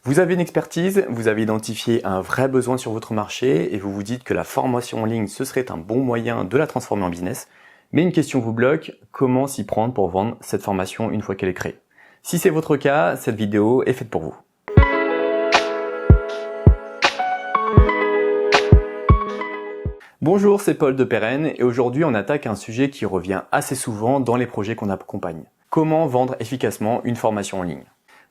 Vous avez une expertise, vous avez identifié un vrai besoin sur votre marché et vous vous dites que la formation en ligne, ce serait un bon moyen de la transformer en business. Mais une question vous bloque, comment s'y prendre pour vendre cette formation une fois qu'elle est créée? Si c'est votre cas, cette vidéo est faite pour vous. Bonjour, c'est Paul de Perren et aujourd'hui on attaque un sujet qui revient assez souvent dans les projets qu'on accompagne. Comment vendre efficacement une formation en ligne?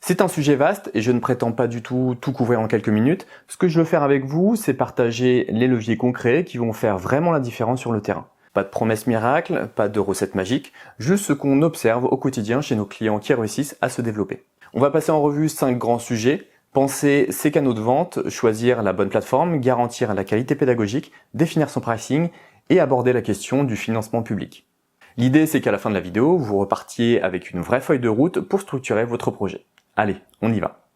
C'est un sujet vaste et je ne prétends pas du tout couvrir en quelques minutes. Ce que je veux faire avec vous, c'est partager les leviers concrets qui vont faire vraiment la différence sur le terrain. Pas de promesses miracles, pas de recettes magiques, juste ce qu'on observe au quotidien chez nos clients qui réussissent à se développer. On va passer en revue 5 grands sujets. Penser ses canaux de vente, choisir la bonne plateforme, garantir la qualité pédagogique, définir son pricing et aborder la question du financement public. L'idée, c'est qu'à la fin de la vidéo, vous repartiez avec une vraie feuille de route pour structurer votre projet. Allez, on y va.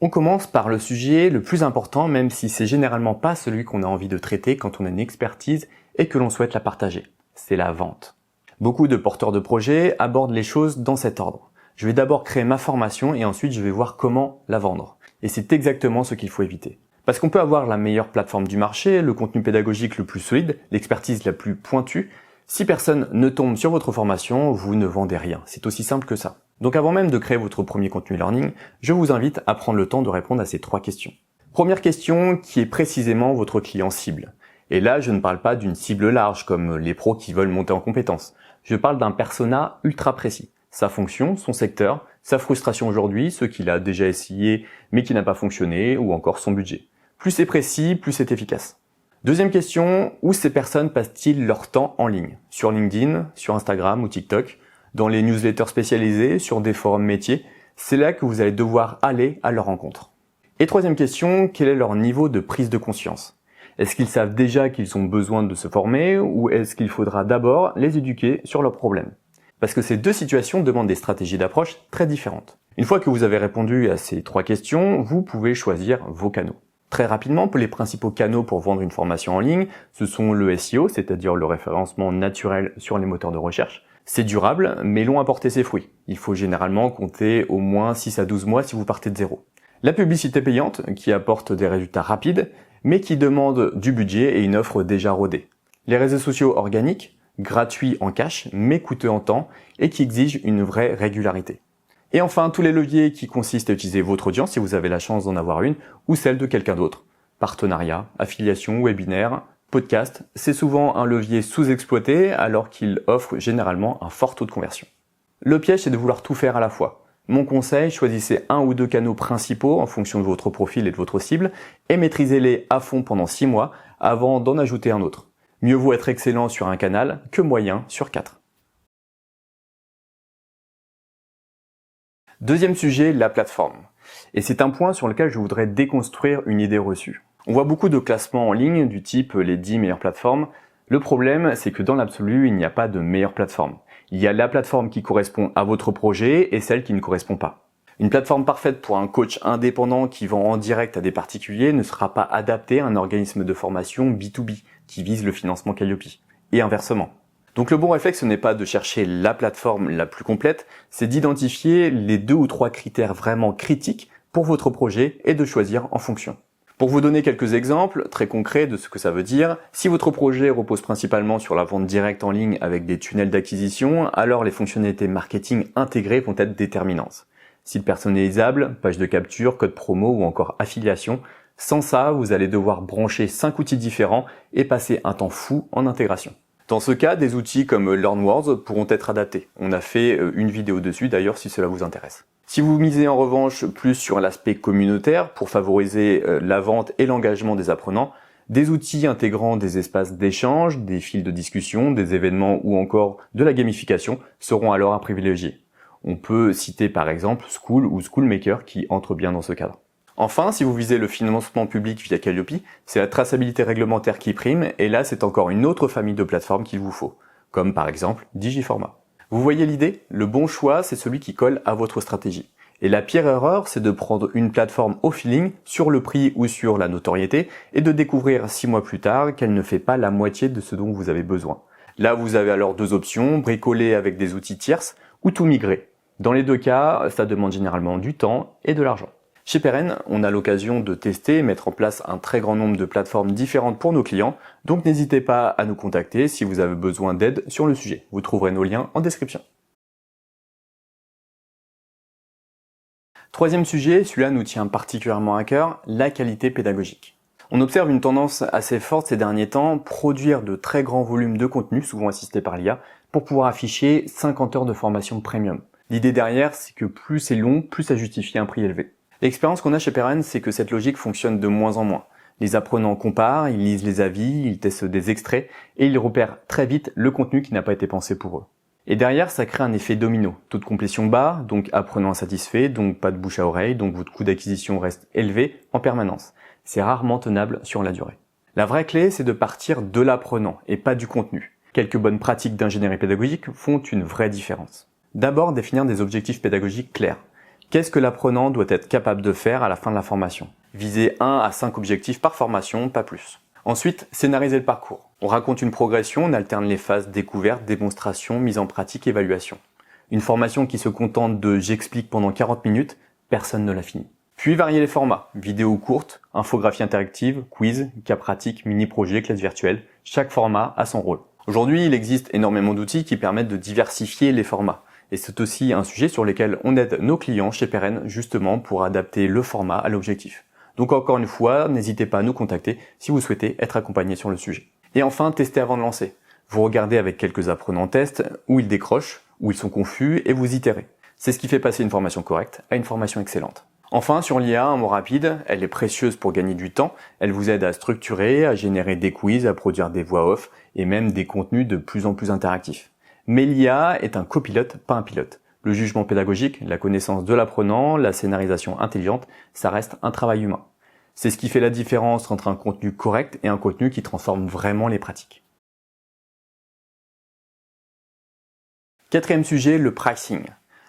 On commence par le sujet le plus important, même si c'est généralement pas celui qu'on a envie de traiter quand on a une expertise et que l'on souhaite la partager. C'est la vente. Beaucoup de porteurs de projets abordent les choses dans cet ordre. Je vais d'abord créer ma formation et ensuite je vais voir comment la vendre. Et c'est exactement ce qu'il faut éviter. Parce qu'on peut avoir la meilleure plateforme du marché, le contenu pédagogique le plus solide, l'expertise la plus pointue. Si personne ne tombe sur votre formation, vous ne vendez rien. C'est aussi simple que ça. Donc avant même de créer votre premier contenu learning, je vous invite à prendre le temps de répondre à ces 3 questions. Première question, qui est précisément votre client cible? Et là, je ne parle pas d'une cible large comme les pros qui veulent monter en compétences. Je parle d'un persona ultra précis. Sa fonction, son secteur, sa frustration aujourd'hui, ce qu'il a déjà essayé mais qui n'a pas fonctionné, ou encore son budget. Plus c'est précis, plus c'est efficace. Deuxième question, où ces personnes passent-ils leur temps en ligne? Sur LinkedIn, sur Instagram ou TikTok, dans les newsletters spécialisés, sur des forums métiers? C'est là que vous allez devoir aller à leur rencontre. Et troisième question, quel est leur niveau de prise de conscience? Est-ce qu'ils savent déjà qu'ils ont besoin de se former ou est-ce qu'il faudra d'abord les éduquer sur leurs problèmes? Parce que ces 2 situations demandent des stratégies d'approche très différentes. Une fois que vous avez répondu à ces 3 questions, vous pouvez choisir vos canaux. Très rapidement, les principaux canaux pour vendre une formation en ligne, ce sont le SEO, c'est-à-dire le référencement naturel sur les moteurs de recherche. C'est durable, mais long à porter ses fruits. Il faut généralement compter au moins 6 à 12 mois si vous partez de zéro. La publicité payante, qui apporte des résultats rapides, mais qui demande du budget et une offre déjà rodée. Les réseaux sociaux organiques, gratuits en cash, mais coûteux en temps, et qui exigent une vraie régularité. Et enfin, tous les leviers qui consistent à utiliser votre audience, si vous avez la chance d'en avoir une, ou celle de quelqu'un d'autre. Partenariat, affiliation, webinaire, podcast, c'est souvent un levier sous-exploité alors qu'il offre généralement un fort taux de conversion. Le piège, c'est de vouloir tout faire à la fois. Mon conseil, choisissez 1 ou 2 canaux principaux en fonction de votre profil et de votre cible, et maîtrisez-les à fond pendant 6 mois avant d'en ajouter un autre. Mieux vaut être excellent sur un canal que moyen sur 4. Deuxième sujet, la plateforme. Et c'est un point sur lequel je voudrais déconstruire une idée reçue. On voit beaucoup de classements en ligne du type les 10 meilleures plateformes. Le problème, c'est que dans l'absolu, il n'y a pas de meilleure plateforme. Il y a la plateforme qui correspond à votre projet et celle qui ne correspond pas. Une plateforme parfaite pour un coach indépendant qui vend en direct à des particuliers ne sera pas adaptée à un organisme de formation B2B qui vise le financement Calliope. Et inversement. Donc le bon réflexe, ce n'est pas de chercher la plateforme la plus complète, c'est d'identifier les 2 ou 3 critères vraiment critiques pour votre projet et de choisir en fonction. Pour vous donner quelques exemples très concrets de ce que ça veut dire, si votre projet repose principalement sur la vente directe en ligne avec des tunnels d'acquisition, alors les fonctionnalités marketing intégrées vont être déterminantes. Site personnalisable, page de capture, code promo ou encore affiliation, sans ça, vous allez devoir brancher 5 outils différents et passer un temps fou en intégration. Dans ce cas, des outils comme LearnWords pourront être adaptés. On a fait une vidéo dessus d'ailleurs si cela vous intéresse. Si vous misez en revanche plus sur l'aspect communautaire pour favoriser la vente et l'engagement des apprenants, des outils intégrant des espaces d'échange, des fils de discussion, des événements ou encore de la gamification seront alors à privilégier. On peut citer par exemple Skool ou Schoolmaker qui entrent bien dans ce cadre. Enfin, si vous visez le financement public via Calliope, c'est la traçabilité réglementaire qui prime et là c'est encore une autre famille de plateformes qu'il vous faut, comme par exemple Digiformat. Vous voyez l'idée? Le bon choix, c'est celui qui colle à votre stratégie. Et la pire erreur, c'est de prendre une plateforme au feeling sur le prix ou sur la notoriété et de découvrir 6 mois plus tard qu'elle ne fait pas la moitié de ce dont vous avez besoin. Là, vous avez alors 2 options, bricoler avec des outils tierces ou tout migrer. Dans les deux cas, ça demande généralement du temps et de l'argent. Chez Peren, on a l'occasion de tester et mettre en place un très grand nombre de plateformes différentes pour nos clients, donc n'hésitez pas à nous contacter si vous avez besoin d'aide sur le sujet. Vous trouverez nos liens en description. Troisième sujet, celui-là nous tient particulièrement à cœur, la qualité pédagogique. On observe une tendance assez forte ces derniers temps, produire de très grands volumes de contenu, souvent assistés par l'IA, pour pouvoir afficher 50 heures de formation premium. L'idée derrière, c'est que plus c'est long, plus ça justifie un prix élevé. L'expérience qu'on a chez Peren, c'est que cette logique fonctionne de moins en moins. Les apprenants comparent, ils lisent les avis, ils testent des extraits et ils repèrent très vite le contenu qui n'a pas été pensé pour eux. Et derrière, ça crée un effet domino. Taux de complétion bas, donc apprenant insatisfait, donc pas de bouche à oreille, donc votre coût d'acquisition reste élevé en permanence. C'est rarement tenable sur la durée. La vraie clé, c'est de partir de l'apprenant et pas du contenu. Quelques bonnes pratiques d'ingénierie pédagogique font une vraie différence. D'abord, définir des objectifs pédagogiques clairs. Qu'est-ce que l'apprenant doit être capable de faire à la fin de la formation? Viser 1 à 5 objectifs par formation, pas plus. Ensuite, scénariser le parcours. On raconte une progression, on alterne les phases découverte, démonstration, mise en pratique, évaluation. Une formation qui se contente de « j'explique pendant 40 minutes », personne ne l'a fini. Puis varier les formats, vidéos courtes, infographie interactive, quiz, cas pratique, mini-projet, classe virtuelle. Chaque format a son rôle. Aujourd'hui, il existe énormément d'outils qui permettent de diversifier les formats. Et c'est aussi un sujet sur lequel on aide nos clients chez Peren justement pour adapter le format à l'objectif. Donc encore une fois, n'hésitez pas à nous contacter si vous souhaitez être accompagné sur le sujet. Et enfin, testez avant de lancer. Vous regardez avec quelques apprenants tests où ils décrochent, où ils sont confus et vous itérez. C'est ce qui fait passer une formation correcte à une formation excellente. Enfin, sur l'IA, un mot rapide, elle est précieuse pour gagner du temps. Elle vous aide à structurer, à générer des quiz, à produire des voix off et même des contenus de plus en plus interactifs. Mais l'IA est un copilote, pas un pilote. Le jugement pédagogique, la connaissance de l'apprenant, la scénarisation intelligente, ça reste un travail humain. C'est ce qui fait la différence entre un contenu correct et un contenu qui transforme vraiment les pratiques. Quatrième sujet, le pricing.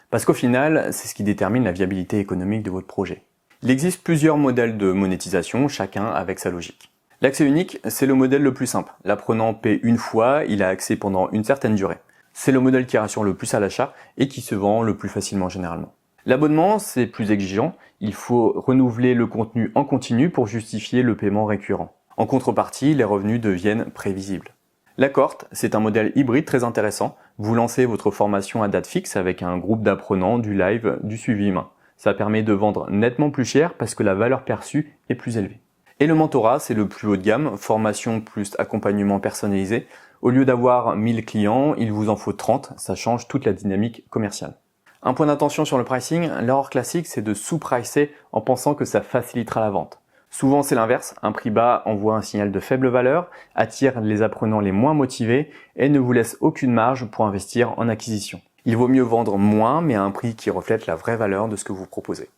Parce qu'au final, c'est ce qui détermine la viabilité économique de votre projet. Il existe plusieurs modèles de monétisation, chacun avec sa logique. L'accès unique, c'est le modèle le plus simple. L'apprenant paie une fois, il a accès pendant une certaine durée. C'est le modèle qui rassure le plus à l'achat et qui se vend le plus facilement généralement. L'abonnement, c'est plus exigeant. Il faut renouveler le contenu en continu pour justifier le paiement récurrent. En contrepartie, les revenus deviennent prévisibles. La cohorte, c'est un modèle hybride très intéressant. Vous lancez votre formation à date fixe avec un groupe d'apprenants, du live, du suivi humain. Ça permet de vendre nettement plus cher parce que la valeur perçue est plus élevée. Et le mentorat, c'est le plus haut de gamme, formation plus accompagnement personnalisé. Au lieu d'avoir 1000 clients, il vous en faut 30, ça change toute la dynamique commerciale. Un point d'attention sur le pricing, l'erreur classique c'est de sous-pricer en pensant que ça facilitera la vente. Souvent c'est l'inverse, un prix bas envoie un signal de faible valeur, attire les apprenants les moins motivés et ne vous laisse aucune marge pour investir en acquisition. Il vaut mieux vendre moins mais à un prix qui reflète la vraie valeur de ce que vous proposez.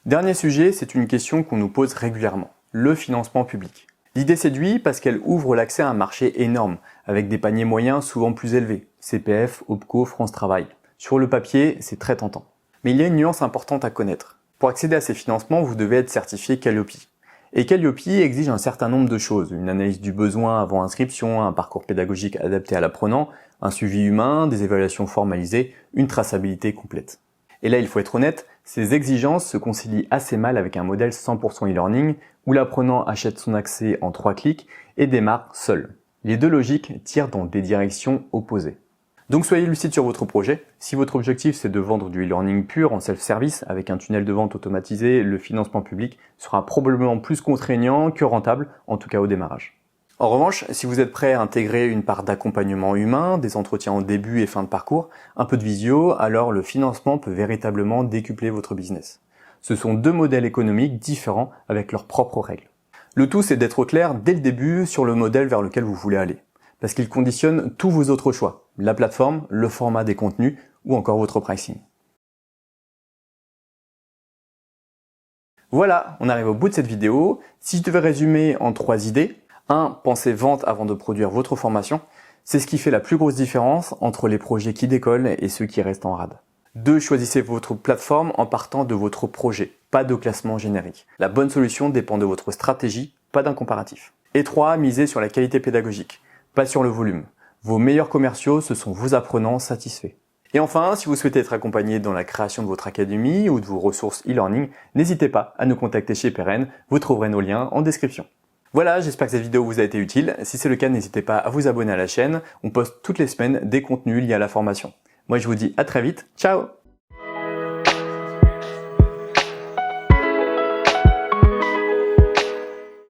Dernier sujet, c'est une question qu'on nous pose régulièrement, le financement public. L'idée séduit parce qu'elle ouvre l'accès à un marché énorme, avec des paniers moyens souvent plus élevés, CPF, OPCO, France Travail. Sur le papier, c'est très tentant. Mais il y a une nuance importante à connaître. Pour accéder à ces financements, vous devez être certifié Calliope. Et Calliope exige un certain nombre de choses, une analyse du besoin avant inscription, un parcours pédagogique adapté à l'apprenant, un suivi humain, des évaluations formalisées, une traçabilité complète. Et là, il faut être honnête, ces exigences se concilient assez mal avec un modèle 100% e-learning où l'apprenant achète son accès en 3 clics et démarre seul. Les deux logiques tirent dans des directions opposées. Donc soyez lucide sur votre projet. Si votre objectif c'est de vendre du e-learning pur en self-service avec un tunnel de vente automatisé, le financement public sera probablement plus contraignant que rentable, en tout cas au démarrage. En revanche, si vous êtes prêt à intégrer une part d'accompagnement humain, des entretiens en début et fin de parcours, un peu de visio, alors le financement peut véritablement décupler votre business. Ce sont deux modèles économiques différents avec leurs propres règles. Le tout, c'est d'être au clair dès le début sur le modèle vers lequel vous voulez aller, parce qu'il conditionne tous vos autres choix, la plateforme, le format des contenus ou encore votre pricing. Voilà, on arrive au bout de cette vidéo. Si je devais résumer en 3 idées, 1. Pensez vente avant de produire votre formation. C'est ce qui fait la plus grosse différence entre les projets qui décollent et ceux qui restent en rade. 2. Choisissez votre plateforme en partant de votre projet, pas de classement générique. La bonne solution dépend de votre stratégie, pas d'un comparatif. Et 3. Misez sur la qualité pédagogique, pas sur le volume. Vos meilleurs commerciaux, ce sont vos apprenants satisfaits. Et enfin, si vous souhaitez être accompagné dans la création de votre académie ou de vos ressources e-learning, n'hésitez pas à nous contacter chez Peren, vous trouverez nos liens en description. Voilà, j'espère que cette vidéo vous a été utile. Si c'est le cas, n'hésitez pas à vous abonner à la chaîne. On poste toutes les semaines des contenus liés à la formation. Moi, je vous dis à très vite. Ciao!